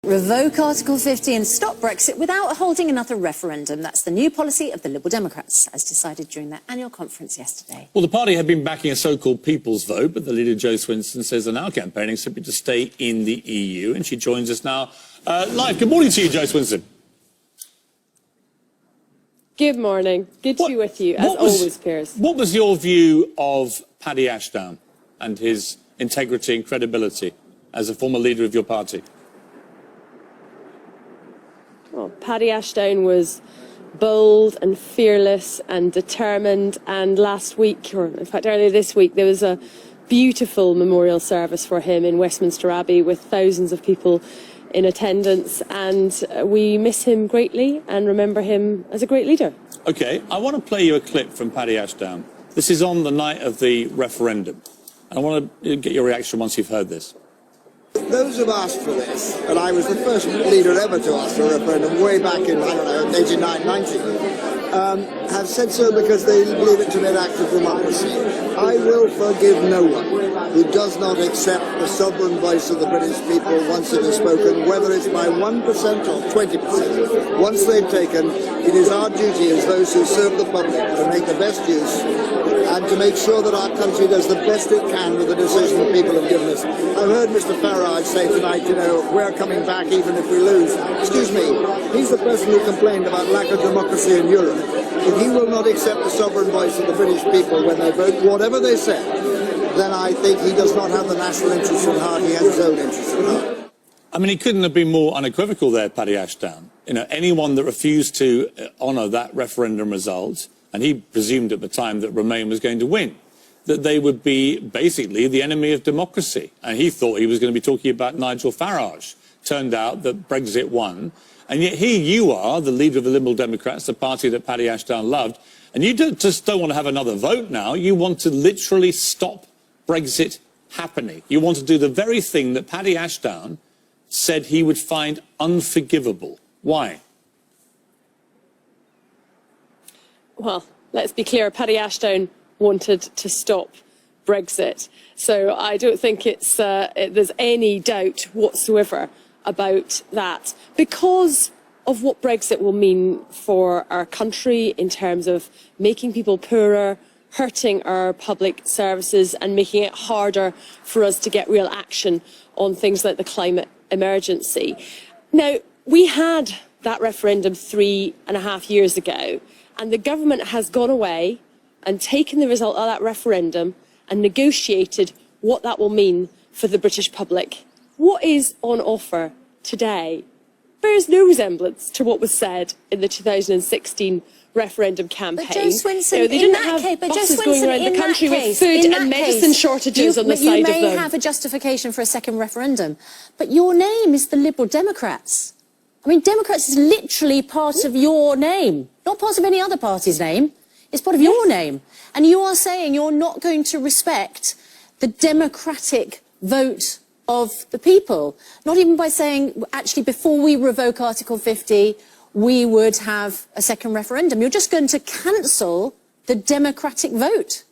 Revoke Article 50 and stop Brexit without holding another referendum. That's the new policy of the Liberal Democrats, as decided during their annual conference yesterday. Well, the party had been backing a so-called people's vote, but the leader, Jo Swinson, says they're now campaigning simply to stay in the EU. And she joins us now live. Good morning to you, Jo Swinson. Good morning. Good to be with you, as always, Piers. What was your view of Paddy Ashdown and his integrity and credibility as a former leader of your party? Well, Paddy Ashdown was bold and fearless and determined, and last week, or in fact earlier this week, there was a beautiful memorial service for him in Westminster Abbey with thousands of people in attendance, and we miss him greatly and remember him as a great leader. OK, I want to play you a clip from Paddy Ashdown. This is on the night of the referendum. I want to get your reaction once you've heard this. Those who've asked for this, and I was the first leader ever to ask for a referendum way back in, I don't know, 1890, have said so because they believe it to be an act of democracy. I will forgive no one who does not accept the sovereign voice of the British people once it is spoken, whether it's by 1% or 20%. Once they've taken, it is our duty as those who serve the public to make the best use and to make sure that our country does the best it can with the decision the people have given us. I've heard Mr Farage say tonight, you know, we're coming back even if we lose. Excuse me, he's the person who complained about lack of democracy in Europe. If he will not accept the sovereign voice of the British people when they vote, whatever they say, then I think he does not have the national interest at heart, he has his own interest at heart. I mean, he couldn't have been more unequivocal there, Paddy Ashdown. You know, anyone that refused to honour that referendum result, and he presumed at the time that Remain was going to win, that they would be basically the enemy of democracy. And he thought he was going to be talking about Nigel Farage. Turned out that Brexit won. And yet here you are, the leader of the Liberal Democrats, the party that Paddy Ashdown loved, and you just don't want to have another vote now. You want to literally stop Brexit happening. You want to do the very thing that Paddy Ashdown said he would find unforgivable. Why? Well, let's be clear, Paddy Ashdown wanted to stop Brexit. So I don't think there's any doubt whatsoever about that, because of what Brexit will mean for our country in terms of making people poorer, hurting our public services and making it harder for us to get real action on things like the climate emergency. Now, we had that referendum 3.5 years ago, and the government has gone away and taken the result of that referendum and negotiated what that will mean for the British public. What is on offer today bears no resemblance to what was said in the 2016 referendum campaign. But Jo Swinson, they didn't have buses going around the country with food and medicine shortages on the side of them. You may have a justification for a second referendum, but your name is the Liberal Democrats. I mean, Democrats is literally part of your name, not part of any other party's name. It's part of your name. And you are saying you're not going to respect the democratic vote of the people, not even by saying, actually, before we revoke Article 50, we would have a second referendum. You're just going to cancel the democratic vote.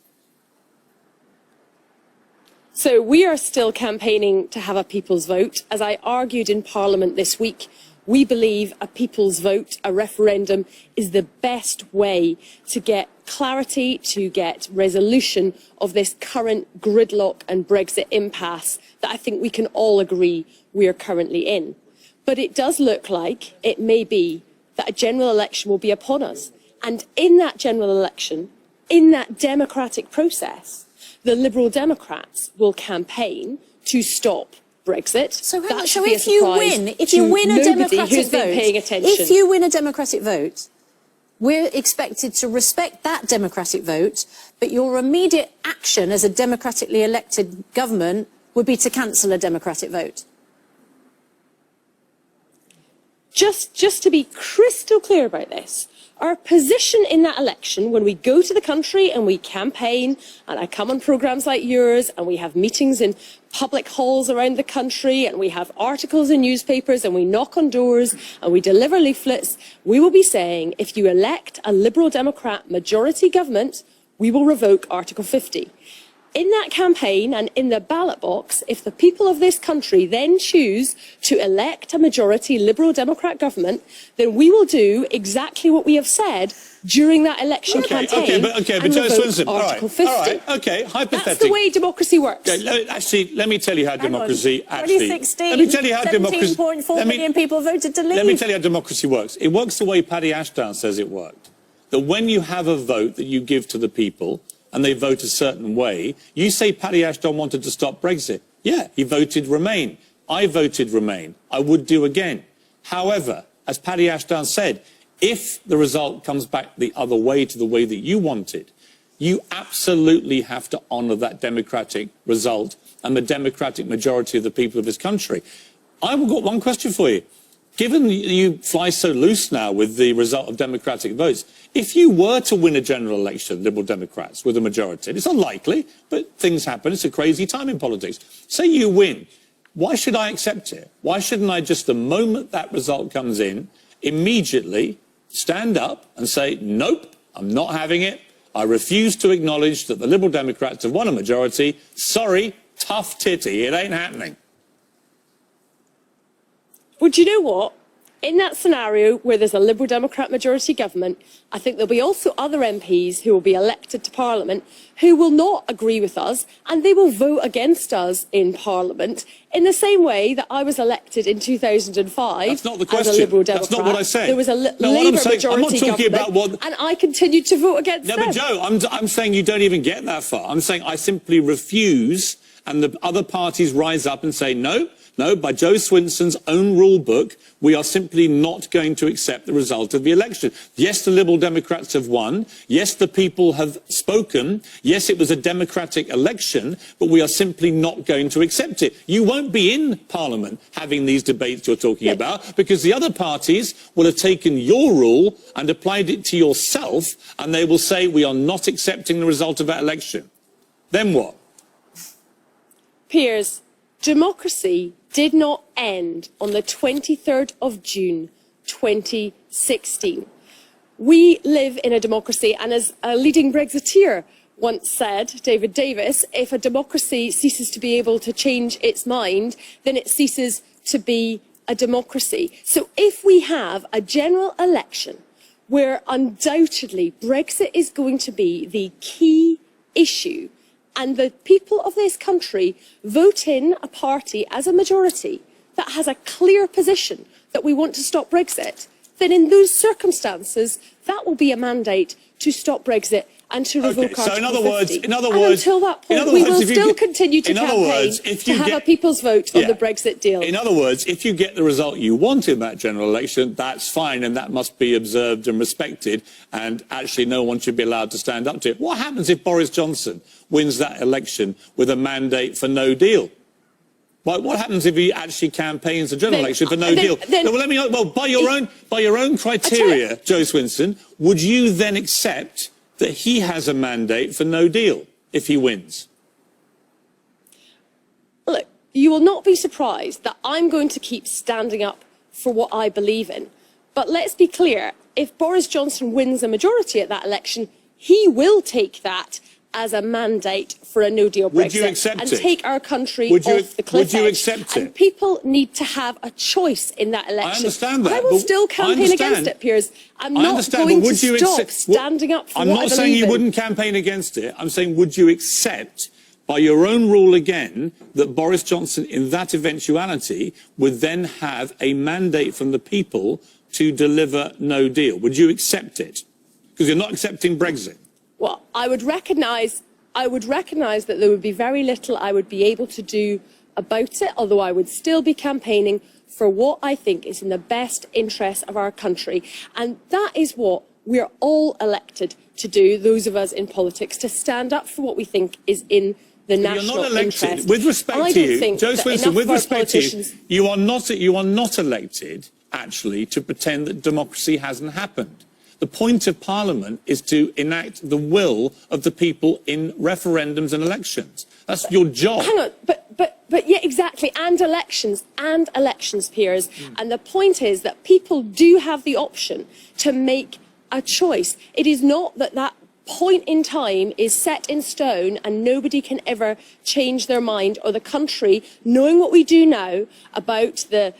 So we are still campaigning to have a people's vote. As I argued in Parliament this week, we believe a people's vote, a referendum, is the best way to get clarity, to get resolution of this current gridlock and Brexit impasse that I think we can all agree we are currently in. But it does look like it may be that a general election will be upon us. And in that general election, in that democratic process, the Liberal Democrats will campaign to stop Brexit. So if you win a democratic vote, we're expected to respect that democratic vote, but your immediate action as a democratically elected government would be to cancel a democratic vote. Just to be crystal clear about this, our position in that election, when we go to the country and we campaign, and I come on programmes like yours, and we have meetings in public halls around the country, and we have articles in newspapers, and we knock on doors, and we deliver leaflets, we will be saying, if you elect a Liberal Democrat majority government, we will revoke Article 50. in that campaign and in the ballot box, if the people of this country then choose to elect a majority Liberal Democrat government, then we will do exactly what we have said during that election campaign. But and Joe revoke Swinson, Article 50. all right, okay, hypothetically. That's the way democracy works. Actually, let me tell you how democracy actually. 2016, let me tell you how 17.4 million people voted to leave. Let me tell you how democracy works. It works the way Paddy Ashdown says it worked. That when you have a vote that you give to the people, and they vote a certain way, you say Paddy Ashdown wanted to stop Brexit. Yeah, he voted Remain. I voted Remain. I would do again. However, as Paddy Ashdown said, if the result comes back the other way to the way that you wanted, you absolutely have to honour that democratic result and the democratic majority of the people of this country. I've got one question for you. Given that you fly so loose now with the result of democratic votes, if you were to win a general election, Liberal Democrats, with a majority, and it's unlikely, but things happen, it's a crazy time in politics. Say you win, why should I accept it? Why shouldn't I just, the moment that result comes in, immediately stand up and say, nope, I'm not having it. I refuse to acknowledge that the Liberal Democrats have won a majority. Sorry, tough titty, it ain't happening. Would you know what? In that scenario where there's a Liberal Democrat majority government, I think there'll be also other MPs who will be elected to Parliament who will not agree with us, and they will vote against us in Parliament in the same way that I was elected in 2005 That's not the question. as a Liberal Democrat. That's not what I said. There was a Labour majority government, and I continued to vote against them. No, but Joe, I'm saying you don't even get that far. I'm saying I simply refuse, and the other parties rise up and say, no, by Joe Swinson's own rule book, we are simply not going to accept the result of the election. Yes, the Liberal Democrats have won. Yes, the people have spoken. Yes, it was a democratic election, but we are simply not going to accept it. You won't be in Parliament having these debates you're talking about, because the other parties will have taken your rule and applied it to yourself, and they will say we are not accepting the result of that election. Then what? Piers, democracy did not end on the 23rd of June 2016. We live in a democracy, and as a leading Brexiteer once said, David Davis, if a democracy ceases to be able to change its mind, then it ceases to be a democracy. So if we have a general election where undoubtedly Brexit is going to be the key issue, and the people of this country vote in a party as a majority that has a clear position that we want to stop Brexit, then in those circumstances, that will be a mandate to stop Brexit and to revoke Article 50. In other and words, until that point, we will still continue to campaign to have a people's vote on the Brexit deal. In other words, if you get the result you want in that general election, that's fine, and that must be observed and respected, and actually no one should be allowed to stand up to it. What happens if Boris Johnson wins that election with a mandate for no deal? What happens if he actually campaigns a general election for no deal? By your own criteria, Joe Swinson, would you then accept that he has a mandate for no deal if he wins? Look, you will not be surprised that I'm going to keep standing up for what I believe in. But let's be clear, if Boris Johnson wins a majority at that election, he will take that as a mandate for a no-deal Brexit and take our country off the cliff edge. Would you accept it? And people need to have a choice in that election. I understand that. I will still campaign against it, Piers. I'm not going to stop standing up for what I believe in. I'm not saying you wouldn't campaign against it. I'm saying, would you accept, by your own rule again, that Boris Johnson, in that eventuality, would then have a mandate from the people to deliver no deal? Would you accept it? Because you're not accepting Brexit. Well, I would recognise that there would be very little I would be able to do about it, although I would still be campaigning for what I think is in the best interest of our country. And that is what we're all elected to do, those of us in politics, to stand up for what we think is in the national interest. With respect to you, Joe Swinson, with respect to you, you are not elected, actually, to pretend that democracy hasn't happened. The point of Parliament is to enact the will of the people in referendums and elections. That's your job. Hang on, but yeah, exactly, and elections, Piers. And the point is that people do have the option to make a choice. It is not that point in time is set in stone and nobody can ever change their mind, or the country, knowing what we do now about the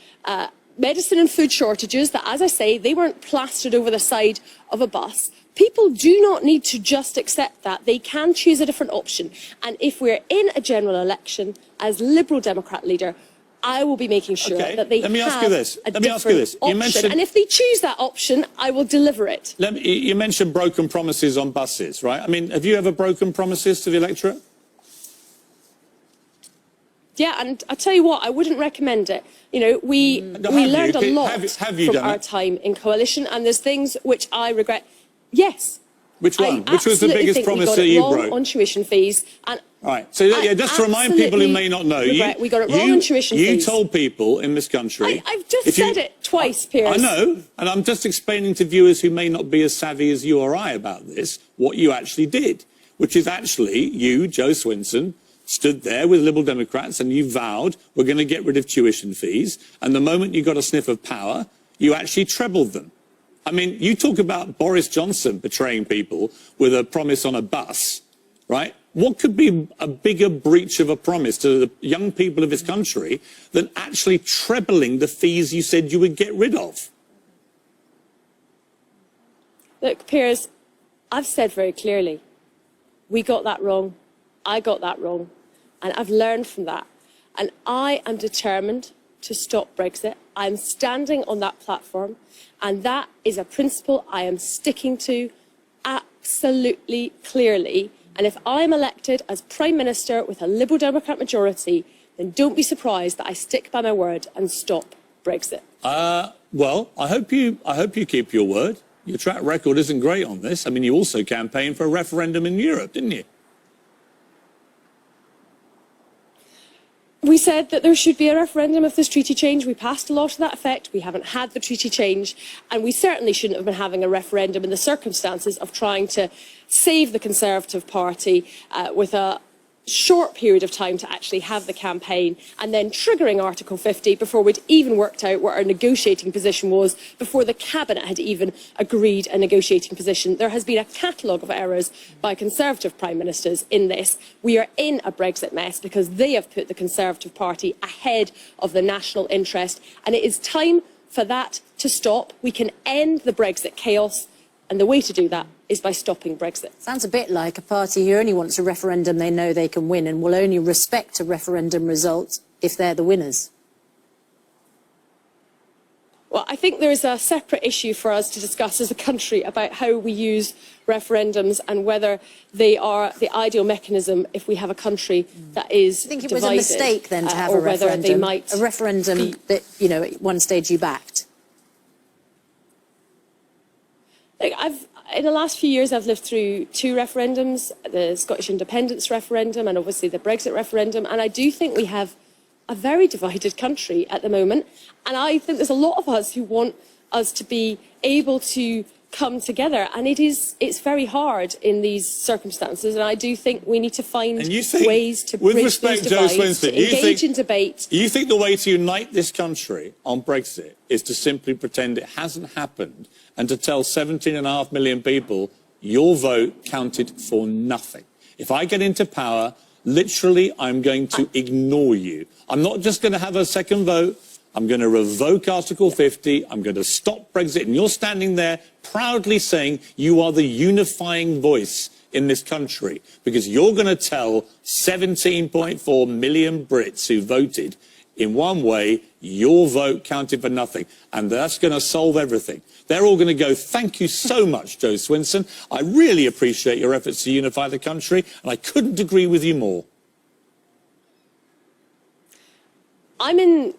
medicine and food shortages, that, as I say, they weren't plastered over the side of a bus. People do not need to just accept that. They can choose a different option. And if we're in a general election, as Liberal Democrat leader, I will be making sure that they have a different option. And if they choose that option, I will deliver it. You mentioned broken promises on buses, right? I mean, have you ever broken promises to the electorate? Yeah, and I tell you what, I wouldn't recommend it. You know, we learned a lot from our time in coalition, and there's things which I regret. Yes. Which one? Which was the biggest promise that you broke? On tuition fees. And right. So yeah, just to remind people who may not know, we got it wrong on tuition fees. You told people in this country. I've just said it twice, Piers. I know, and I'm just explaining to viewers who may not be as savvy as you or I about this what you actually did, which is actually you, Joe Swinson, stood there with Liberal Democrats and you vowed we're going to get rid of tuition fees, and the moment you got a sniff of power, you actually trebled them. I mean, you talk about Boris Johnson betraying people with a promise on a bus, right? What could be a bigger breach of a promise to the young people of this country than actually trebling the fees you said you would get rid of? Look, Piers, I've said very clearly, we got that wrong, I got that wrong, and I've learned from that. And I am determined to stop Brexit. I'm standing on that platform, and that is a principle I am sticking to absolutely clearly. And if I'm elected as Prime Minister with a Liberal Democrat majority, then don't be surprised that I stick by my word and stop Brexit. Well, I hope you keep your word. Your track record isn't great on this. I mean, you also campaigned for a referendum in Europe, didn't you? We said that there should be a referendum if this treaty changed. We passed a law to that effect. We haven't had the treaty change. And we certainly shouldn't have been having a referendum in the circumstances of trying to save the Conservative Party with a short period of time to actually have the campaign, and then triggering Article 50 before we'd even worked out what our negotiating position was, before the Cabinet had even agreed a negotiating position. There has been a catalogue of errors by Conservative Prime Ministers in this. We are in a Brexit mess because they have put the Conservative Party ahead of the national interest, and it is time for that to stop. We can end the Brexit chaos, and the way to do that is by stopping Brexit. Sounds a bit like a party who only wants a referendum they know they can win and will only respect a referendum result if they're the winners. Well, I think there is a separate issue for us to discuss as a country about how we use referendums and whether they are the ideal mechanism if we have a country that is divided. I think it was a mistake then to have a referendum, that, you know, at one stage you backed. Look, in the last few years, I've lived through two referendums, the Scottish independence referendum and obviously the Brexit referendum, and I do think we have a very divided country at the moment, and I think there's a lot of us who want us to be able to come together, and it's very hard in these circumstances, and I do think we need to find ways to bridge those divides, to engage in debate. You think the way to unite this country on Brexit is to simply pretend it hasn't happened and to tell 17.5 million people your vote counted for nothing? If I get into power, literally, I'm going to ignore you. I'm not just going to have a second vote. I'm going to revoke Article 50. I'm going to stop Brexit. And you're standing there proudly saying you are the unifying voice in this country because you're going to tell 17.4 million Brits who voted in one way, your vote counted for nothing. And that's going to solve everything. They're all going to go, thank you so much, Joe Swinson. I really appreciate your efforts to unify the country, and I couldn't agree with you more. I'm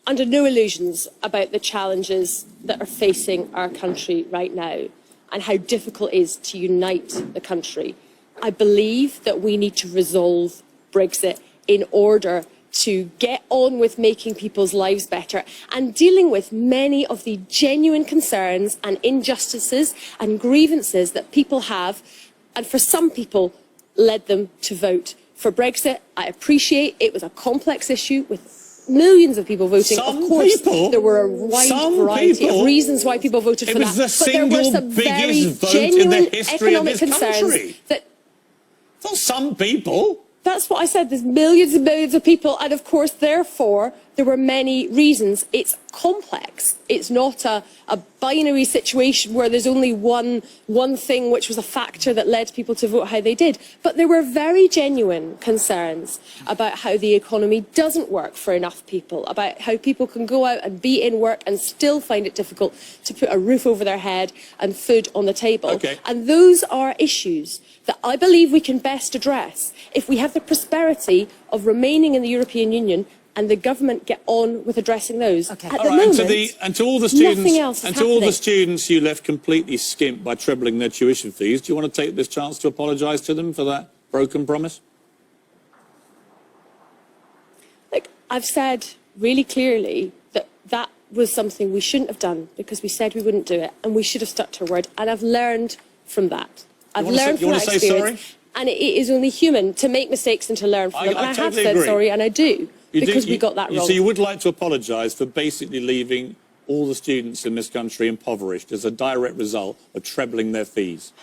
under no illusions about the challenges that are facing our country right now and how difficult it is to unite the country. I believe that we need to resolve Brexit in order to get on with making people's lives better and dealing with many of the genuine concerns and injustices and grievances that people have, and for some people led them to vote for Brexit. I appreciate it was a complex issue with millions of people voting. Some of course, people, there were a wide variety of reasons why people voted for that. It was the but there were single some very biggest vote in genuine the history of economic this concerns country. that. Not some people. That's what I said. There's millions and millions of people, and of course, therefore, there were many reasons. It's complex. It's not a binary situation where there's only one thing which was a factor that led people to vote how they did. But there were very genuine concerns about how the economy doesn't work for enough people, about how people can go out and be in work and still find it difficult to put a roof over their head and food on the table. Okay. And those are issues that I believe we can best address if we have the prosperity of remaining in the European Union and the government get on with addressing those. Okay. At All the right, moment, and to all the nothing else students, is and to all the happening. students you left completely skint by trebling their tuition fees, do you want to take this chance to apologise to them for that broken promise? Look, I've said really clearly that that was something we shouldn't have done because we said we wouldn't do it, and we should have stuck to our word. And I've learned from that. I've learned from that experience. And it is only human to make mistakes and to learn from them. And I have totally said agree. sorry, and I do, because we got that wrong. So you would like to apologise for basically leaving all the students in this country impoverished as a direct result of trebling their fees?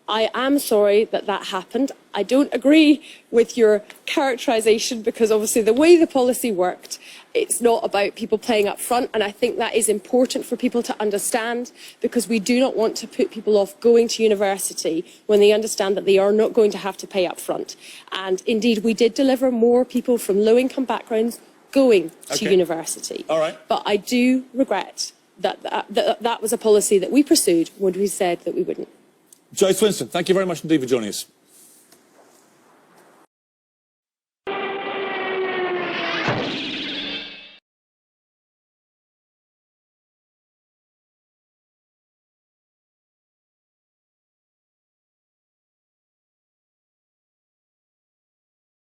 I am sorry that that happened. I don't agree with your characterisation because obviously the way the policy worked, it's not about people paying up front, and I think that is important for people to understand because we do not want to put people off going to university when they understand that they are not going to have to pay up front. And indeed, we did deliver more people from low-income backgrounds going to university. All right. But I do regret that that was a policy that we pursued when we said that we wouldn't. Joe Swinson, thank you very much indeed for joining us.